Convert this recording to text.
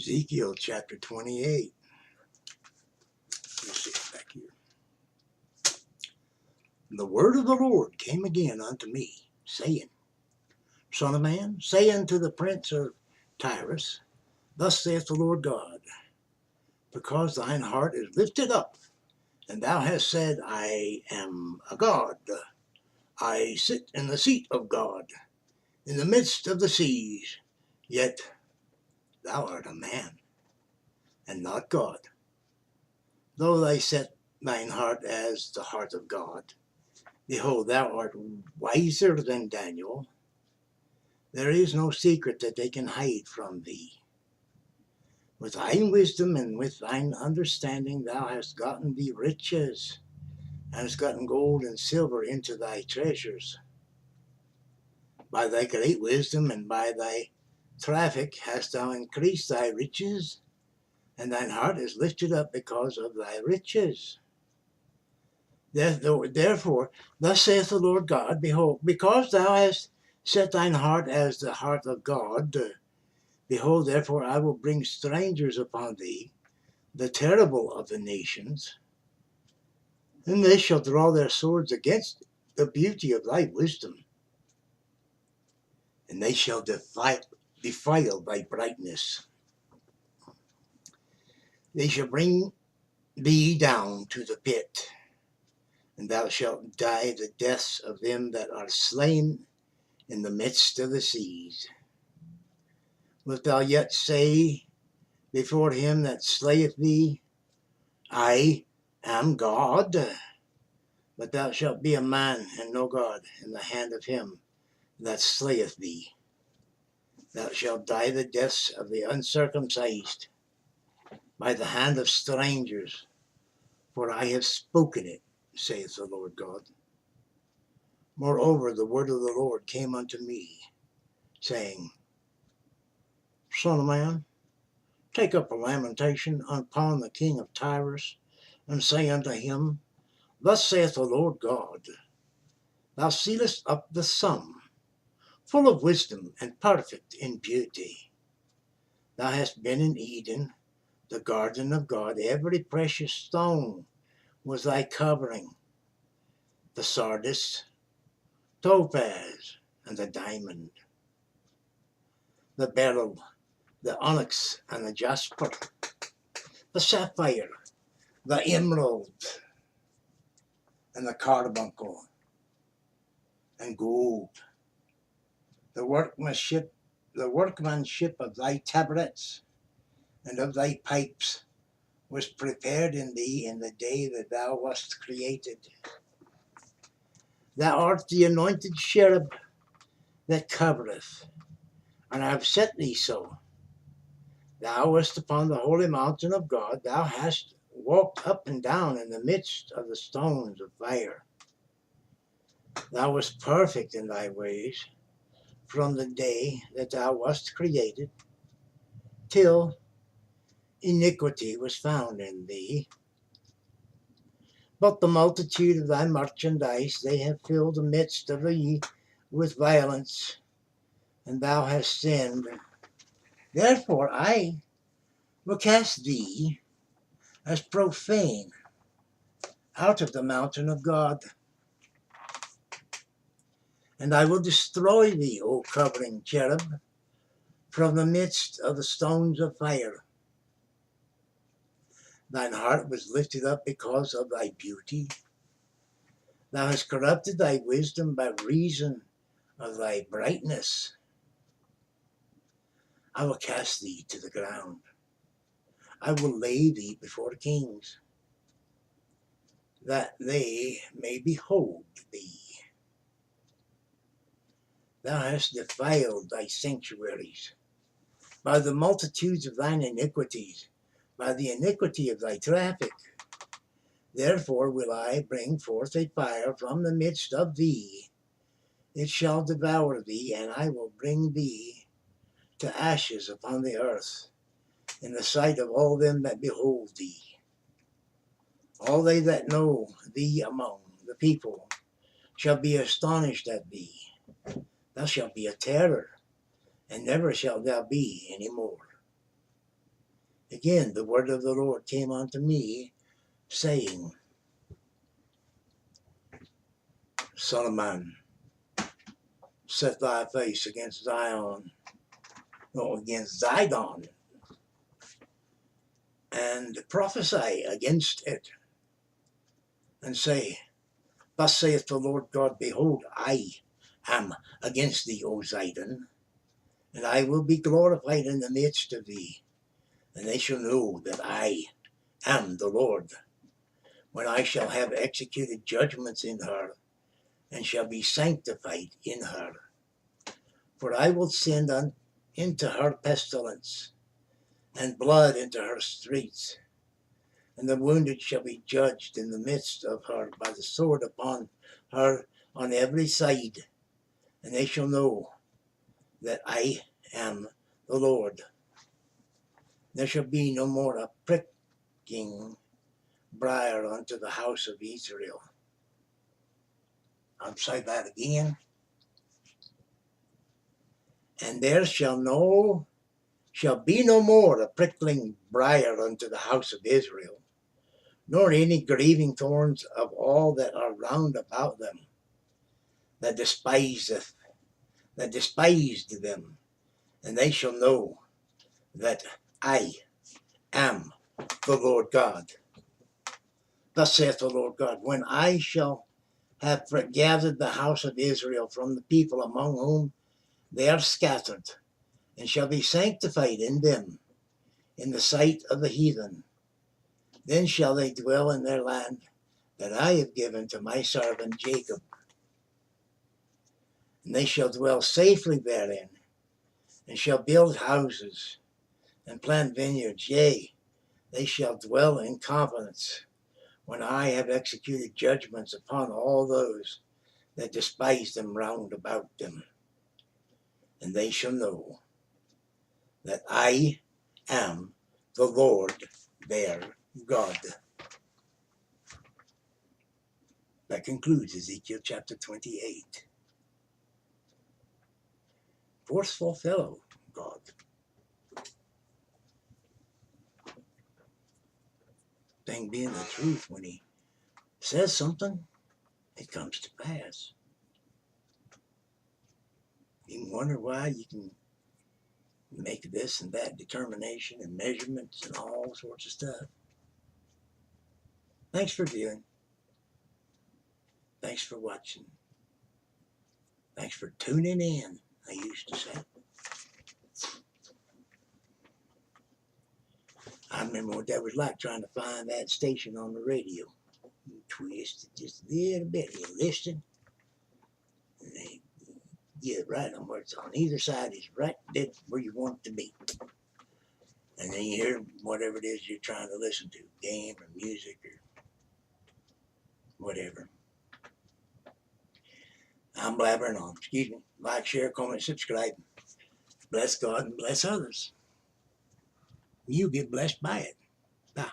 Ezekiel chapter 28. Let's see it back here. The word of the Lord came again unto me, saying, Son of man, say unto the prince of Tyrus, Thus saith the Lord God, because thine heart is lifted up, and thou hast said, I am a God. I sit in the seat of God, in the midst of the seas, yet thou art a man, and not God. Though they set thine heart as the heart of God, behold, thou art wiser than Daniel. There is no secret that they can hide from thee. With thine wisdom and with thine understanding thou hast gotten thee riches, and hast gotten gold and silver into thy treasures. By thy great wisdom and by thy traffic hast thou increased thy riches, and thine heart is lifted up because of thy riches. Therefore, thus saith the Lord God, Behold, because thou hast set thine heart as the heart of God, behold, therefore I will bring strangers upon thee, the terrible of the nations, and they shall draw their swords against the beauty of thy wisdom, and they shall defile thy brightness. They shall bring thee down to the pit, and thou shalt die the deaths of them that are slain in the midst of the seas. Wilt thou yet say before him that slayeth thee, I am God? But thou shalt be a man and no God in the hand of him that slayeth thee. Thou shalt die the deaths of the uncircumcised by the hand of strangers, for I have spoken it, saith the Lord God. Moreover, the word of the Lord came unto me, saying, Son of man, take up a lamentation upon the king of Tyrus, and say unto him, Thus saith the Lord God, Thou sealest up the sum, full of wisdom and perfect in beauty. Thou hast been in Eden, the garden of God. Every precious stone was thy covering, the sardius, topaz, and the diamond, the beryl, the onyx, and the jasper, the sapphire, the emerald, and the carbuncle, and gold. The workmanship of thy tabrets and of thy pipes was prepared in thee in the day that thou wast created. Thou art the anointed cherub that covereth, and I have set thee so. Thou wast upon the holy mountain of God. Thou hast walked up and down in the midst of the stones of fire. Thou wast perfect in thy ways from the day that thou wast created, till iniquity was found in thee. But the multitude of thy merchandise they have filled the midst of thee with violence, and thou hast sinned. Therefore I will cast thee as profane out of the mountain of God, and I will destroy thee, O covering cherub, from the midst of the stones of fire. Thine heart was lifted up because of thy beauty. Thou hast corrupted thy wisdom by reason of thy brightness. I will cast thee to the ground. I will lay thee before kings, that they may behold thee. Thou hast defiled thy sanctuaries by the multitudes of thine iniquities, by the iniquity of thy traffic. Therefore will I bring forth a fire from the midst of thee. It shall devour thee, and I will bring thee to ashes upon the earth, in the sight of all them that behold thee. All they that know thee among the people shall be astonished at thee. Thou shalt be a terror, and never shalt thou be any more. Again, the word of the Lord came unto me, saying, Son of man, set thy face against Zion, no, against Zidon, and prophesy against it, and say, Thus saith the Lord God, Behold, I am against thee, O Zidon, and I will be glorified in the midst of thee, and they shall know that I am the Lord, when I shall have executed judgments in her, and shall be sanctified in her. For I will send into her pestilence, and blood into her streets, and the wounded shall be judged in the midst of her by the sword upon her on every side, and they shall know that I am the Lord. There shall be no more a pricking briar unto the house of Israel. I'll say that again. And there shall be no more a prickling briar unto the house of Israel, nor any grieving thorns of all that are round about them, that despised them, and they shall know that I am the Lord God. Thus saith the Lord God, when I shall have gathered the house of Israel from the people among whom they are scattered, and shall be sanctified in them in the sight of the heathen, then shall they dwell in their land that I have given to my servant Jacob. And they shall dwell safely therein, and shall build houses, and plant vineyards. Yea, they shall dwell in confidence, when I have executed judgments upon all those that despise them round about them. And they shall know that I am the Lord their God. That concludes Ezekiel chapter 28. Forceful fellow, God. Thing being the truth, when he says something, it comes to pass. You can wonder why you can make this and that determination and measurements and all sorts of stuff. Thanks for viewing. Thanks for watching. Thanks for tuning in, I used to say. I remember what that was like, trying to find that station on the radio. You twist it just a little bit, you listen, and they get it right on where it's on. Either side is right dead where you want it to be. And then you hear whatever it is you're trying to listen to, game or music or whatever. I'm blabbering on. Excuse me. Like, share, comment, subscribe. Bless God and bless others. You get blessed by it. Bye.